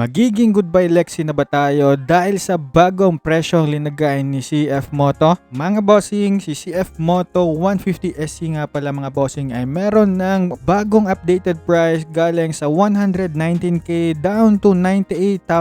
Magiging goodbye Lexi na ba tayo dahil sa bagong presyong linagay ni CF Moto? Mga bossing, si CF Moto 150SC nga pala mga bossing ay meron ng bagong updated price galing sa 119k down to 98,900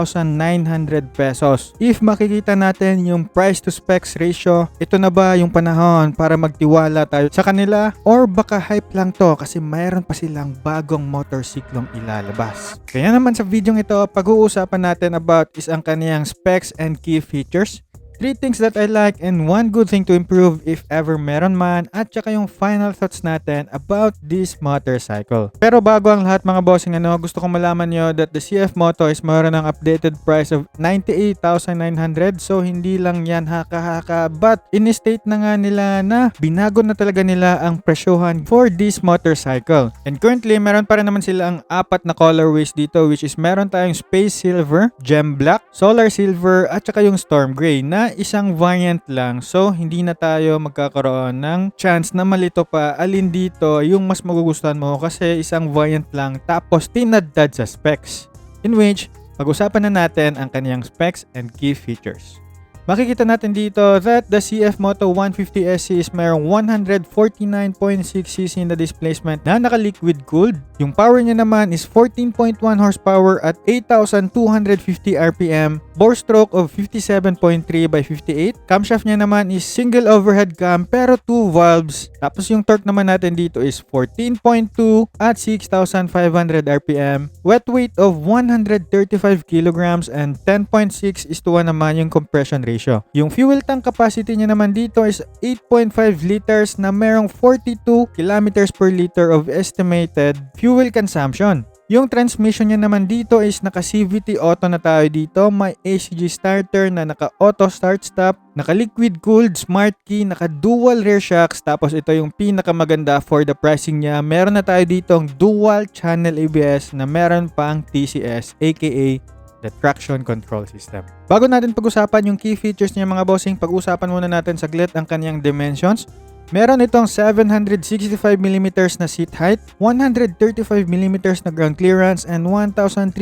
pesos. If makikita natin yung price to specs ratio, ito na ba yung panahon para magtiwala tayo sa kanila? Or baka hype lang to kasi mayroon pa silang bagong motorsiklong ilalabas. Kaya naman sa video ito, pag-uusapan natin about is ang kaniyang specs and key features, 3 things that I like and 1 good thing to improve if ever meron man, at saka yung final thoughts natin about this motorcycle. Pero bago ang lahat mga bossing, gusto kong malaman nyo that the CF Moto is meron ng updated price of 98,900. So hindi lang yan haka-haka, but in-state na nga nila na binago na talaga nila ang presyohan for this motorcycle. And currently meron pa rin naman sila ang 4 na colorways dito, which is meron tayong Space Silver, Gem Black, Solar Silver, at saka yung Storm Gray na isang variant lang. So hindi na tayo magkakaroon ng chance na malito pa alin dito yung mas magugustuhan mo kasi isang variant lang tapos tinadtad sa specs. In which, pag-usapan na natin ang kaniyang specs and key features. Makikita natin dito that the CF Moto 150SC is mayroong 149.6cc na displacement na naka-liquid cooled. Yung power niya naman is 14.1 horsepower at 8,250 RPM, bore stroke of 57.3 by 58. Camshaft niya naman is single overhead cam pero 2 valves. Tapos yung torque naman natin dito is 14.2 at 6,500 RPM. Wet weight of 135 kilograms and 10.6:1 naman yung compression ratio. Yung fuel tank capacity niya naman dito is 8.5 liters na merong 42 kilometers per liter of estimated fuel consumption. Yung transmission niya naman dito is naka CVT auto na tayo dito, may ACG starter na naka auto start stop, naka liquid cooled smart key, naka dual rear shocks, tapos ito yung pinakamaganda for the pricing niya, meron na tayo ditong dual channel ABS na meron pang TCS aka the traction control system. Bago natin pag-usapan yung key features niya mga bossing, pag-usapan muna natin saglit ang kaniyang dimensions. Meron itong 765mm na seat height, 135mm na ground clearance, and 1,315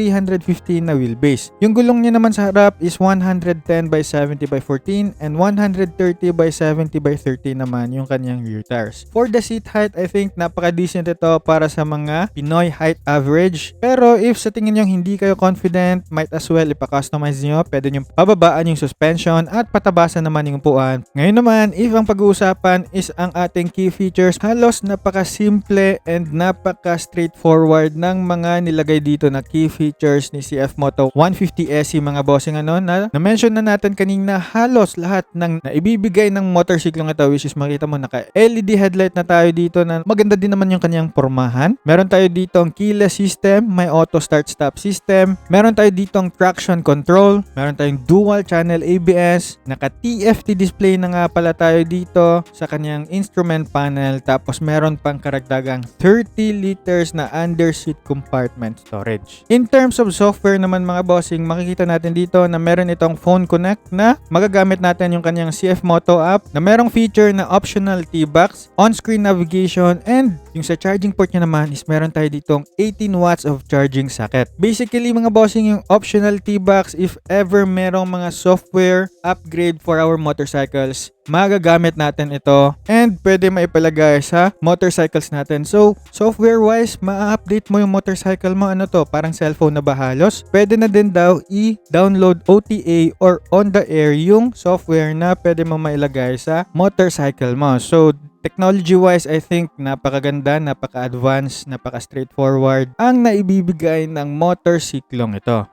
na wheelbase. Yung gulong niya naman sa harap is 110 by 70 by 14 and 130 by 70 by 30 naman yung kanyang rear tires. For the seat height, I think napaka-decent ito para sa mga Pinoy height average. Pero if sa tingin nyo hindi kayo confident, might as well ipa-customize nyo. Pwede nyo pababaan yung suspension at patabasan naman yung upuan. Ngayon naman, if ang pag-uusapan is ang ating key features, halos napaka-simple and napaka-straightforward ng mga nilagay dito na key features ni CF Moto 150SC mga bossing na-mention na natin kanina. Halos lahat ng naibibigay ng motorsiklong ito, which is makita mo naka LED headlight na tayo dito na maganda din naman yung kanyang pormahan. Meron tayo dito ang keyless system, may auto start stop system, meron tayo dito ang traction control, meron tayong dual channel ABS, naka TFT display na nga pala tayo dito sa kanyang instrument panel, tapos meron pang karagdagang 30 liters na underseat compartment storage. In terms of software naman mga bossing, makikita natin dito na meron itong phone connect na magagamit natin yung kanyang CF Moto app na merong feature na optional T-box, on-screen navigation, and yung sa charging port niya naman is meron tayo ditong 18 watts of charging socket. Basically mga bossing, yung optional T-box, if ever merong mga software upgrade for our motorcycles, magagamit natin ito and pwede maipalagay sa motorcycles natin. So, software-wise, ma-update mo yung motorcycle mo. Ano to? Parang cellphone na ba halos? Pwede na din daw i-download OTA or on the air yung software na pwede mo mailagay sa motorcycle mo. So, technology-wise, I think napakaganda, napaka-advanced, napaka-straightforward ang naibibigay ng motorsiklong ito.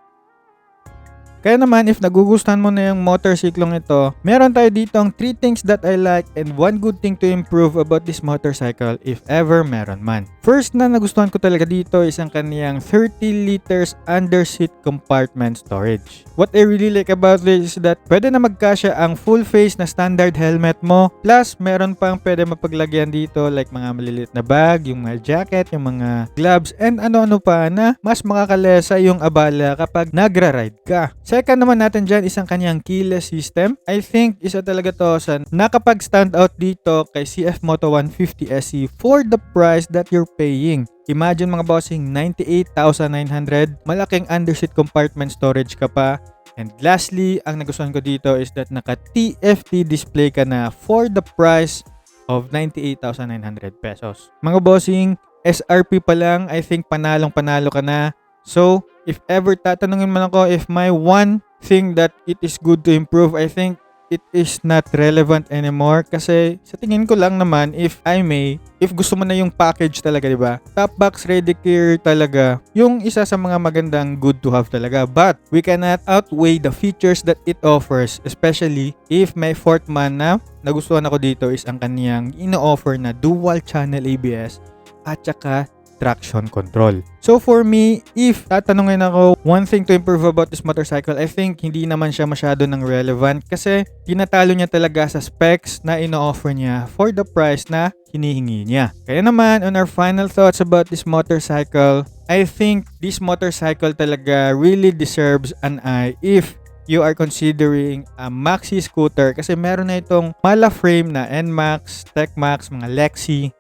Kaya naman, if nagugustuhan mo na yung motorsiklong ito, meron tayo dito ang 3 things that I like and 1 good thing to improve about this motorcycle if ever meron man. First na nagustuhan ko talaga dito is ang kaniyang 30 liters underseat compartment storage. What I really like about this is that pwede na magkasya ang full face na standard helmet mo, plus meron pang pwede mapaglagyan dito like mga maliliit na bag, yung mga jacket, yung mga gloves, and ano-ano pa na mas makakalesa yung abala kapag nagra-ride ka. Second naman natin dyan is ang kanyang keyless system. I think isa talaga to sa nakapag-stand out dito kay CF Moto 150 SE for the price that you're paying. Imagine mga bossing, 98,900. Malaking underseat compartment storage ka pa. And lastly, ang nagustuhan ko dito is that naka TFT display ka na for the price of 98,900 pesos. Mga bossing, SRP pa lang, I think panalong-panalo ka na. So, if ever tatanungin man ako if my one thing that it is good to improve, I think it is not relevant anymore kasi sa tingin ko lang naman, if I may, if gusto mo na yung package talaga, di ba? Top box ready gear talaga yung isa sa mga magandang good to have talaga, but we cannot outweigh the features that it offers, especially if may fourth man na nagustuhan ako dito is ang kaniyang ino-offer na dual channel ABS at saka traction control. So for me, if tatanungin ako, one thing to improve about this motorcycle, I think hindi naman siya masyado ng relevant kasi tinatalo niya talaga sa specs na ino-offer niya for the price na hinihingi niya. Kaya naman, on our final thoughts about this motorcycle, I think this motorcycle talaga really deserves an eye if you are considering a maxi scooter kasi meron na itong mala frame na NMAX, TechMax, mga Lexi.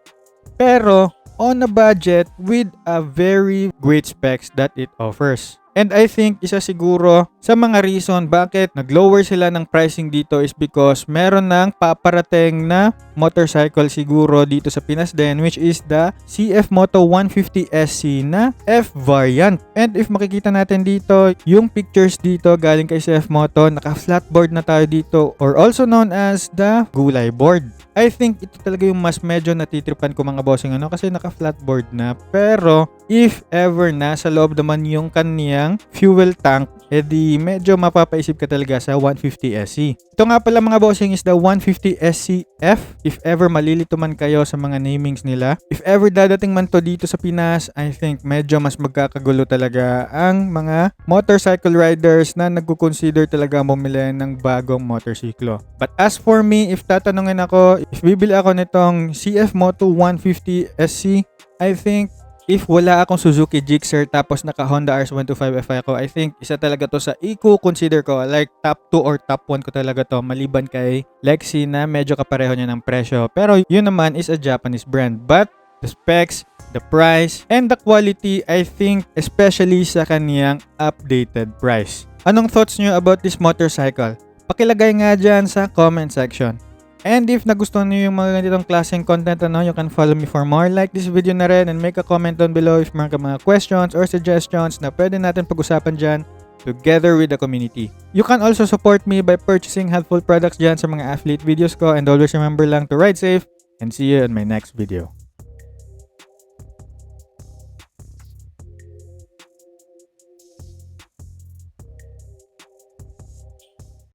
Pero on a budget with a very great specs that it offers. And I think isa siguro sa mga reason bakit nag-lower sila ng pricing dito is because meron ng paparating na motorcycle siguro dito sa Pinas din, which is the CF Moto 150 SC na F variant. And if makikita natin dito, yung pictures dito galing kay CF Moto, naka-flatboard na tayo dito or also known as the gulay board. I think ito talaga yung mas medyo natitripan ko mga bossing kasi naka-flatboard na. Pero if ever nasa loob naman yung kaniyang fuel tank, edi medyo mapapaisip ka talaga sa 150 SC. Ito nga pala mga bossing is the 150 SCF. If ever malilito man kayo sa mga namings nila, if ever dadating man to dito sa Pinas, I think medyo mas magkakagulo talaga ang mga motorcycle riders na nagko-consider talaga bumili ng bagong motorsiklo. But as for me, if tatanungin ako, if bibili ako nitong CF Moto 150 SC, I think if wala akong Suzuki Gixxer tapos naka Honda RS125 Fi ako, I think isa talaga to sa i-consider ko, like top 2 or top 1 ko talaga to, maliban kay Lexi na medyo kapareho niya ng presyo. Pero yun naman is a Japanese brand. But the specs, the price, and the quality, I think especially sa kaniyang updated price. Anong thoughts nyo about this motorcycle? Pakilagay nga dyan sa comment section. And if nagustuhan niyo yung mga ganitong klaseng content, you can follow me for more. Like this video na rin and make a comment down below if meron ka mga questions or suggestions na pwede natin pag-usapan dyan together with the community. You can also support me by purchasing helpful products dyan sa mga affiliate videos ko, and always remember lang to ride safe and see you in my next video.